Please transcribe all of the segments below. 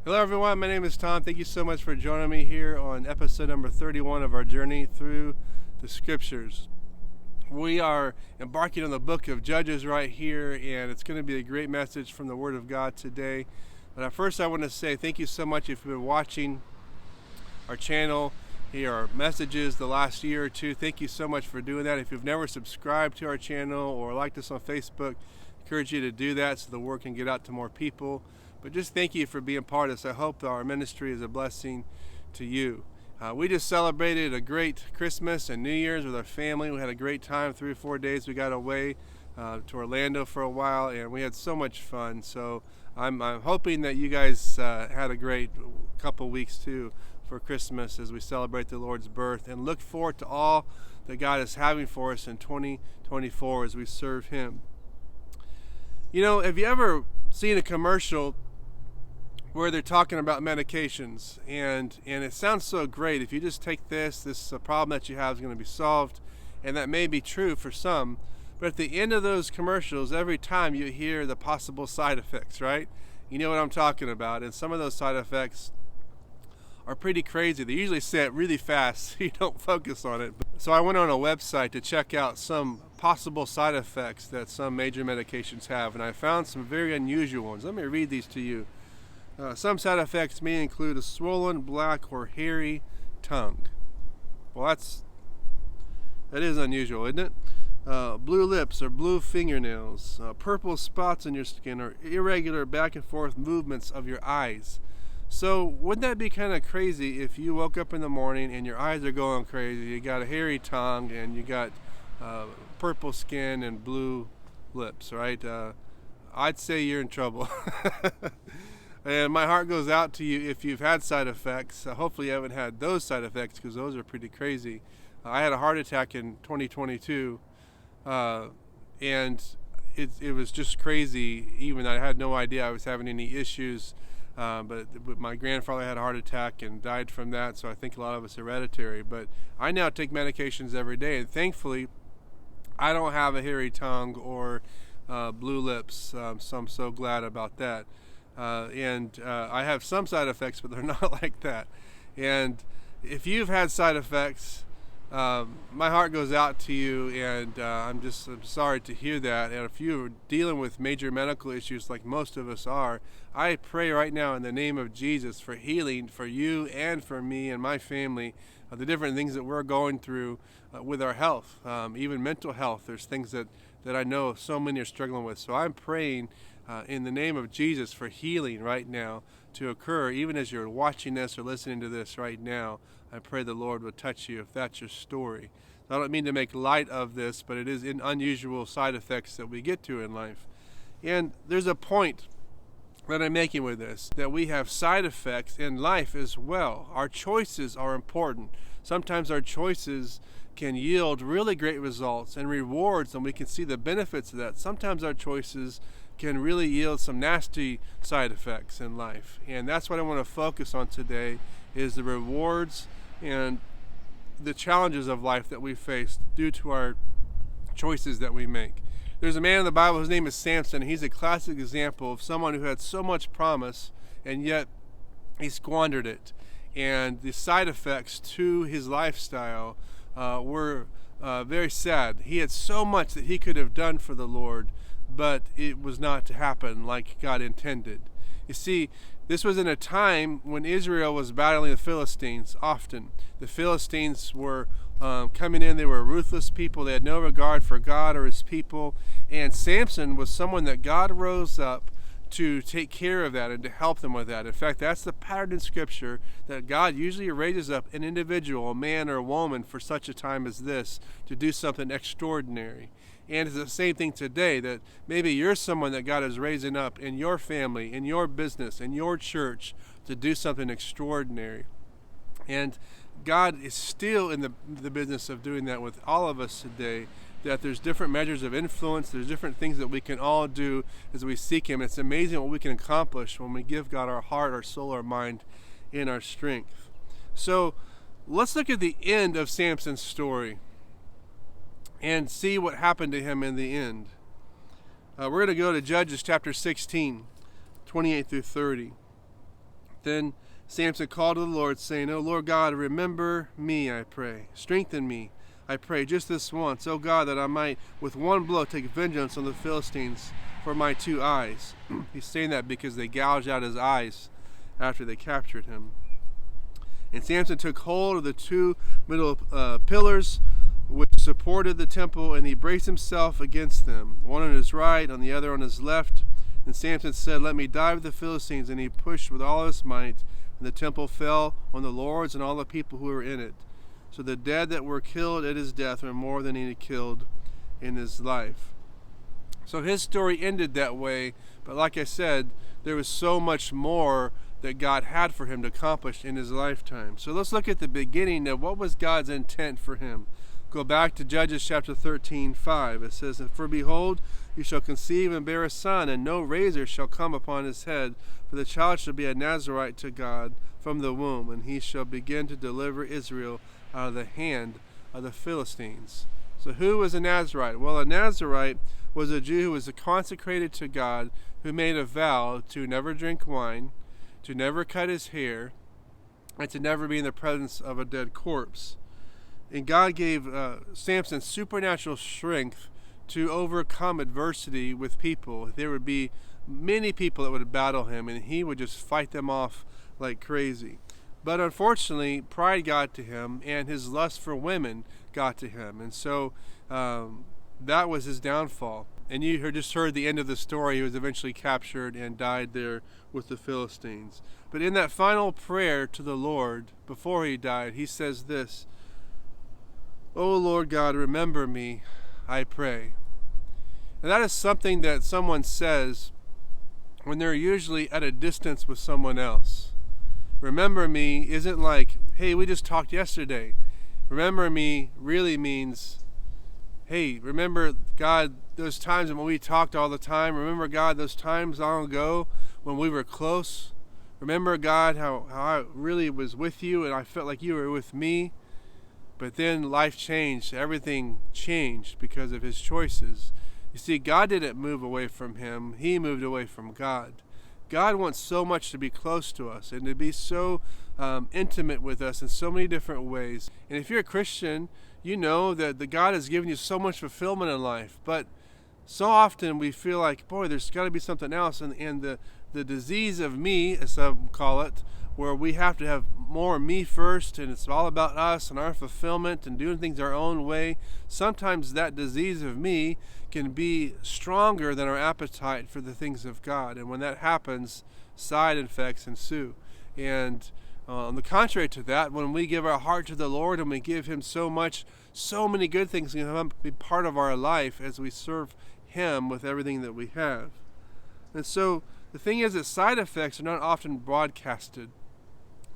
Hello everyone, my name is Tom. Thank you so much for joining me here on episode number 31 of our journey through the scriptures. We are embarking on the book of Judges right here, and it's going to be a great message from the Word of God today. But at first I want to say thank you so much if you've been watching our channel, here our messages the last year or two. Thank you so much for doing that. If you've never subscribed to our channel or liked us on Facebook, I encourage you to do that so the word can get out to more people. But just thank you for being part of this. I hope our ministry is a blessing to you. We just celebrated a great Christmas and New Year's with our family. We had a great time, 3 or 4 days. We got away to Orlando for a while, and we had so much fun. So I'm hoping that you guys had a great couple weeks too for Christmas as we celebrate the Lord's birth, and look forward to all that God is having for us in 2024 as we serve Him. You know, have you ever seen a commercial where they're talking about medications, and it sounds so great? If you just take this problem that you have is going to be solved, and that may be true for some, but at the end of those commercials, every time you hear the possible side effects, right? You know what I'm talking about, and some of those side effects are pretty crazy. They usually say it really fast so you don't focus on it. So I went on a website to check out some possible side effects that some major medications have, and I found some very unusual ones. Let me read these to you. Some side effects may include a swollen, black, or hairy tongue. Well, that is unusual, isn't it? Blue lips or blue fingernails, purple spots on your skin, or irregular back and forth movements of your eyes. So wouldn't that be kind of crazy if you woke up in the morning and your eyes are going crazy, you got a hairy tongue, and you got purple skin and blue lips, right? I'd say you're in trouble. And my heart goes out to you if you've had side effects. Hopefully you haven't had those side effects, because those are pretty crazy. I had a heart attack in 2022, and it was just crazy. Even I had no idea I was having any issues, but my grandfather had a heart attack and died from that, so I think a lot of it's hereditary. But I now take medications every day, and thankfully I don't have a hairy tongue or blue lips, so I'm so glad about that. And I have some side effects, but they're not like that. And if you've had side effects, my heart goes out to you, and I'm sorry to hear that. And if you're dealing with major medical issues like most of us are, I pray right now in the name of Jesus for healing for you and for me and my family, the different things that we're going through with our health, even mental health. There's things that I know so many are struggling with. So I'm praying in the name of Jesus for healing right now to occur, even as you're watching this or listening to this right now. I pray the Lord would touch you if that's your story. I don't mean to make light of this, but it is unusual side effects that we get to in life. And there's a point that I'm making with this, that we have side effects in life as well. Our choices are important. Sometimes our choices can yield really great results and rewards, and we can see the benefits of that. Sometimes our choices can really yield some nasty side effects in life, and that's what I want to focus on today, is the rewards and the challenges of life that we face due to our choices that we make. There's a man in the Bible, his name is Samson. He's a classic example of someone who had so much promise, and yet he squandered it, and the side effects to his lifestyle were very sad. He had so much that he could have done for the Lord, but it was not to happen like God intended. You see, this was in a time when Israel was battling the Philistines often. The Philistines were coming in. They were ruthless people. They had no regard for God or His people. And Samson was someone that God rose up to take care of that and to help them with that. In fact, that's the pattern in Scripture, that God usually raises up an individual, a man or a woman, for such a time as this, to do something extraordinary. And it's the same thing today, that maybe you're someone that God is raising up in your family, in your business, in your church, to do something extraordinary. And God is still in the business of doing that with all of us today, that there's different measures of influence, there's different things that we can all do as we seek Him. It's amazing what we can accomplish when we give God our heart, our soul, our mind, and our strength. So let's look at the end of Samson's story and see what happened to him in the end. We're going to go to Judges chapter 16, 28 through 30. Then Samson called to the Lord, saying, O Lord God, remember me, I pray. Strengthen me, I pray, just this once, O God, that I might with one blow take vengeance on the Philistines for my 2 eyes. He's saying that because they gouged out his eyes after they captured him. And Samson took hold of the 2 middle pillars which supported the temple, and he braced himself against them, one on his right, on the other on his left. And Samson said, Let me die with the Philistines. And he pushed with all his might, and the temple fell on the lords and all the people who were in it. So the dead that were killed at his death were more than he had killed in his life. So his story ended that way, but like I said, there was so much more that God had for him to accomplish in his lifetime. So let's look at the beginning of what was God's intent for him. Go back to Judges chapter 13:5. It says, For behold, you shall conceive and bear a son, and no razor shall come upon his head, for the child shall be a Nazarite to God from the womb, and he shall begin to deliver Israel out of the hand of the Philistines. So who was a Nazarite? Well, a Nazarite was a Jew who was consecrated to God, who made a vow to never drink wine, to never cut his hair, and to never be in the presence of a dead corpse. And God gave Samson supernatural strength to overcome adversity with people. There would be many people that would battle him, and he would just fight them off like crazy. But unfortunately, pride got to him, and his lust for women got to him. And so that was his downfall. And you just heard the end of the story. He was eventually captured and died there with the Philistines. But in that final prayer to the Lord, before he died, he says this, O Lord God, remember me, I pray. And that is something that someone says when they're usually at a distance with someone else. Remember me isn't like, hey, we just talked yesterday. Remember me really means, hey, remember, God, those times when we talked all the time. Remember, God, those times long ago when we were close. Remember, God, how I really was with you and I felt like you were with me. But then life changed. Everything changed because of his choices. You see, God didn't move away from him. He moved away from God. God wants so much to be close to us and to be so intimate with us in so many different ways. And if you're a Christian, you know that the God has given you so much fulfillment in life. But so often we feel like, boy, there's got to be something else. And the disease of me, as some call it, where we have to have more me first, and it's all about us and our fulfillment and doing things our own way. Sometimes that disease of me can be stronger than our appetite for the things of God. And when that happens, side effects ensue. And on the contrary to that, when we give our heart to the Lord and we give him so much, so many good things can be part of our life as we serve him with everything that we have. And so the thing is that side effects are not often broadcasted.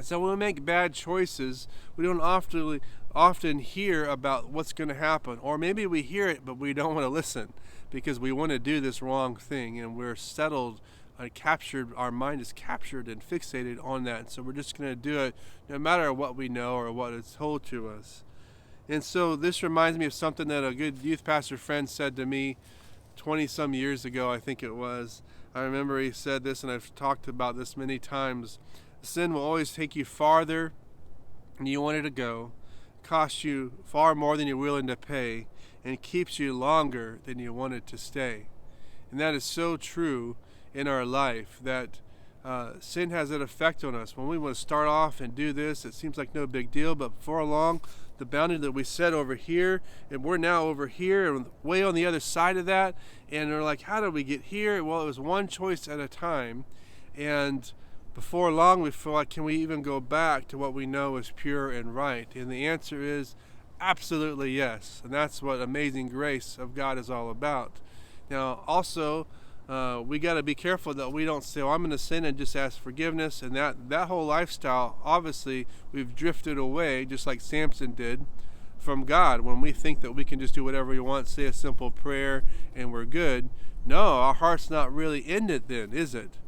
So when we make bad choices, we don't often hear about what's going to happen. Or maybe we hear it, but we don't want to listen because we want to do this wrong thing, and we're settled, our mind is captured and fixated on that. So we're just going to do it no matter what we know or what is told to us. And so this reminds me of something that a good youth pastor friend said to me 20-some years ago, I think it was. I remember he said this, and I've talked about this many times. Sin will always take you farther than you wanted to go, costs you far more than you're willing to pay, and keeps you longer than you wanted to stay. And that is so true in our life, that sin has that effect on us. When we want to start off and do this, it seems like no big deal, but before long, the boundary that we set over here, and we're now over here and way on the other side of that, and we're like, how did we get here? Well, it was one choice at a time, and before long we feel like, can we even go back to what we know is pure and right? And the answer is absolutely yes, and that's what amazing grace of God is all about. Now also, we got to be careful that we don't say, I'm going to sin and just ask forgiveness, and that whole lifestyle, obviously we've drifted away, just like Samson did, from God. When we think that we can just do whatever we want, say a simple prayer, and we're good. No, our heart's not really in it then, is it?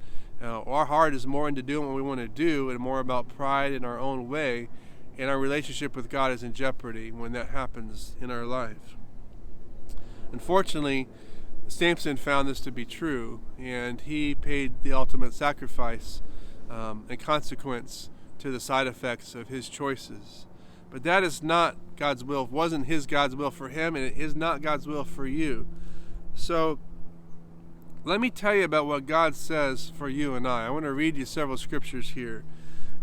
Our heart is more into doing what we want to do and more about pride in our own way, and our relationship with God is in jeopardy when that happens in our life. Unfortunately, Samson found this to be true, and he paid the ultimate sacrifice and consequence to the side effects of his choices. But that is not God's will. It wasn't God's will for him, and it is not God's will for you. So let me tell you about what God says for you and I. I want to read you several scriptures here.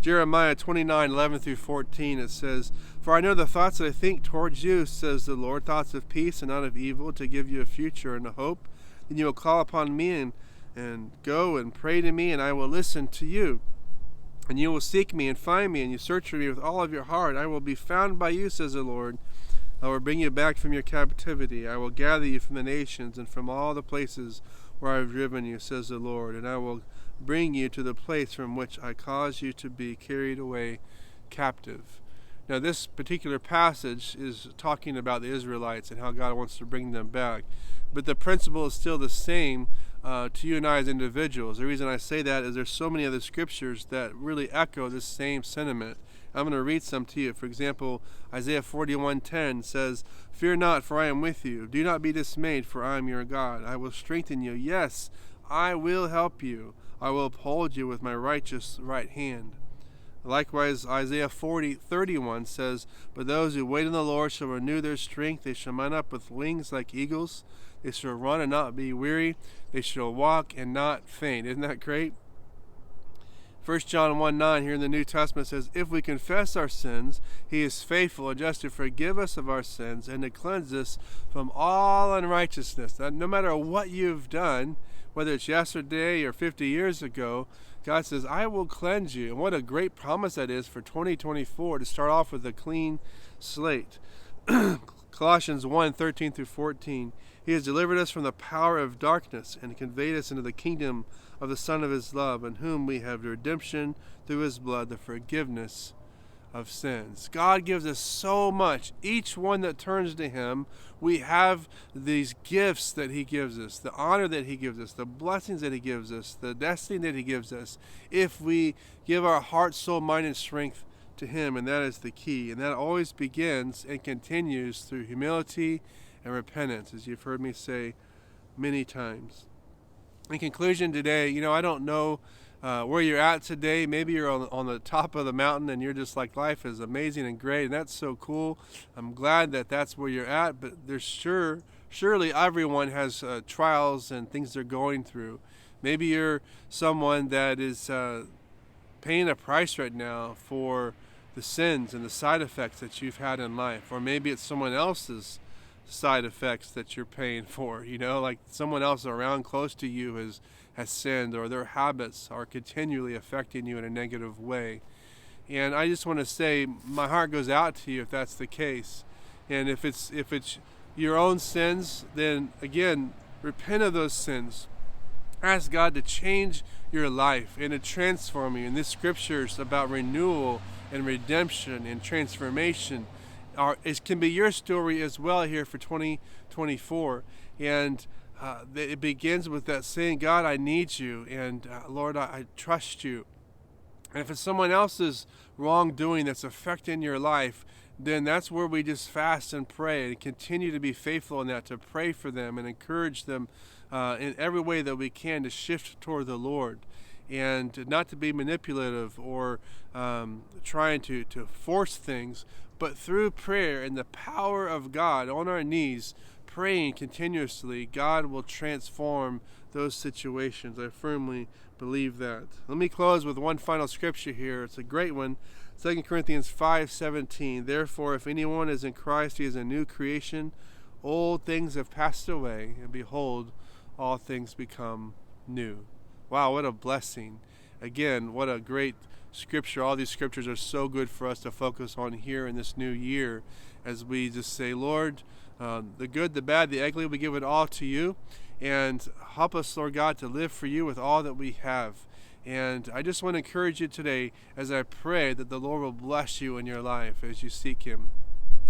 Jeremiah 29:11-14, it says, "For I know the thoughts that I think towards you, says the Lord, thoughts of peace and not of evil, to give you a future and a hope. Then you will call upon me and go and pray to me, and I will listen to you. And you will seek me and find me, and you search for me with all of your heart. I will be found by you, says the Lord. I will bring you back from your captivity. I will gather you from the nations and from all the places where I have driven you, says the Lord. And I will bring you to the place from which I caused you to be carried away captive." Now, this particular passage is talking about the Israelites and how God wants to bring them back. But the principle is still the same to you and I as individuals. The reason I say that is there's so many other scriptures that really echo this same sentiment. I'm going to read some to you. For example, Isaiah 41:10 says, "Fear not, for I am with you. Do not be dismayed, for I am your God. I will strengthen you. Yes, I will help you. I will uphold you with my righteous right hand." Likewise, Isaiah 40:31 says, "But those who wait on the Lord shall renew their strength. They shall mount up with wings like eagles. They shall run and not be weary. They shall walk and not faint." Isn't that great? 1 John 1:9 here in the New Testament says, "If we confess our sins, he is faithful and just to forgive us of our sins and to cleanse us from all unrighteousness." That no matter what you've done, whether it's yesterday or 50 years ago, God says, "I will cleanse you." And what a great promise that is for 2024, to start off with a clean slate. Colossians 1:13-14, "He has delivered us from the power of darkness and conveyed us into the kingdom of the Son of his love, in whom we have redemption through his blood, the forgiveness of sins." God gives us so much. Each one that turns to him, we have these gifts that he gives us, the honor that he gives us, the blessings that he gives us, the destiny that he gives us, if we give our heart, soul, mind, and strength to him. And that is the key. And that always begins and continues through humility and repentance, as you've heard me say many times. In conclusion today, I don't know where you're at today. Maybe you're on the top of the mountain and you're just like, life is amazing and great, and that's so cool. I'm glad that that's where you're at, but there's surely everyone has trials and things they're going through. Maybe you're someone that is paying a price right now for the sins and the side effects that you've had in life, or maybe it's someone else's side effects that you're paying for, like someone else around close to you has sinned, or their habits are continually affecting you in a negative way. And I just want to say, my heart goes out to you if that's the case. And if it's your own sins, then again, repent of those sins. Ask God to change your life and to transform you. And this scripture is about renewal and redemption and transformation. It can be your story as well here for 2024. And it begins with that saying, "God, I need you," and Lord, I trust you. And if it's someone else's wrongdoing that's affecting your life, then that's where we just fast and pray and continue to be faithful in that, to pray for them and encourage them in every way that we can to shift toward the Lord, and not to be manipulative or trying to force things, but through prayer and the power of God on our knees, praying continuously, God will transform those situations. I firmly believe that. Let me close with one final scripture here. It's a great one. 2 Corinthians 5:17. "Therefore, if anyone is in Christ, he is a new creation. Old things have passed away, and behold, all things become new." Wow, what a blessing. Again, what a great scripture. All these scriptures are so good for us to focus on here in this new year, as we just say, "Lord, the good, the bad, the ugly, we give it all to you, and help us, Lord God, to live for you with all that we have." And I just want to encourage you today as I pray that the Lord will bless you in your life as you seek him.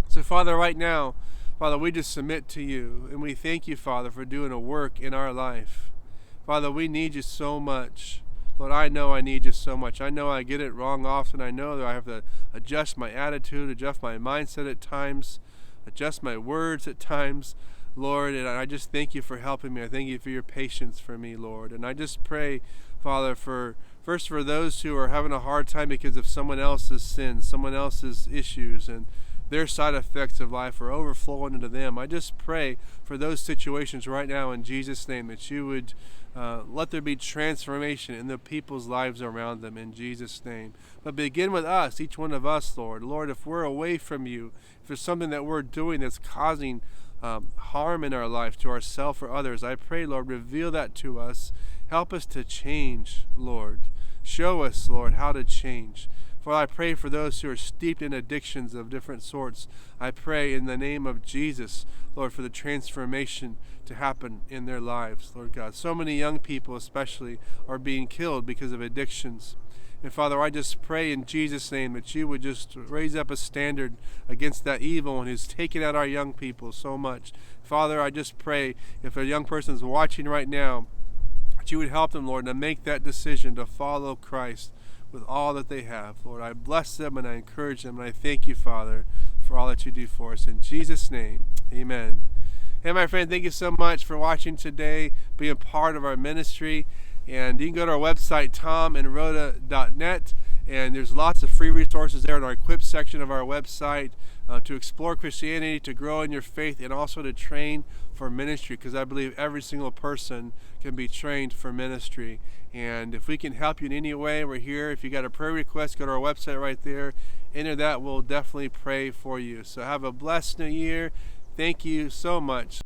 So Father, right now, Father, we just submit to you, and we thank you, Father, for doing a work in our life. Father, we need you so much. Lord, I know I need you so much. I know I get it wrong often. I know that I have to adjust my attitude, adjust my mindset at times, adjust my words at times, Lord, and I just thank you for helping me. I thank you for your patience for me, Lord. And I just pray, Father, for First, for those who are having a hard time because of someone else's sins, someone else's issues, and their side effects of life are overflowing into them. I just pray for those situations right now in Jesus' name, that you would let there be transformation in the people's lives around them in Jesus' name. But begin with us, each one of us, Lord. Lord, if we're away from you, if there's something that we're doing that's causing harm in our life to ourselves or others, I pray, Lord, reveal that to us. Help us to change, Lord. Show us, Lord, how to change. For I pray for those who are steeped in addictions of different sorts. I pray in the name of Jesus, Lord, for the transformation to happen in their lives, Lord God. So many young people especially are being killed because of addictions. And Father, I just pray in Jesus' name that you would just raise up a standard against that evil one who's taken out our young people so much. Father, I just pray if a young person is watching right now, that you would help them, Lord, to make that decision to follow Christ with all that they have. Lord, I bless them and I encourage them, and I thank you, Father, for all that you do for us. In Jesus' name, amen. Hey, my friend, thank you so much for watching today, being part of our ministry. And you can go to our website, tomandrhoda.net, and there's lots of free resources there in our Equip section of our website to explore Christianity, to grow in your faith, and also to train for ministry, because I believe every single person can be trained for ministry. And if we can help you in any way, we're here. If you got a prayer request, go to our website right there. Enter that. We'll definitely pray for you. So have a blessed new year. Thank you so much.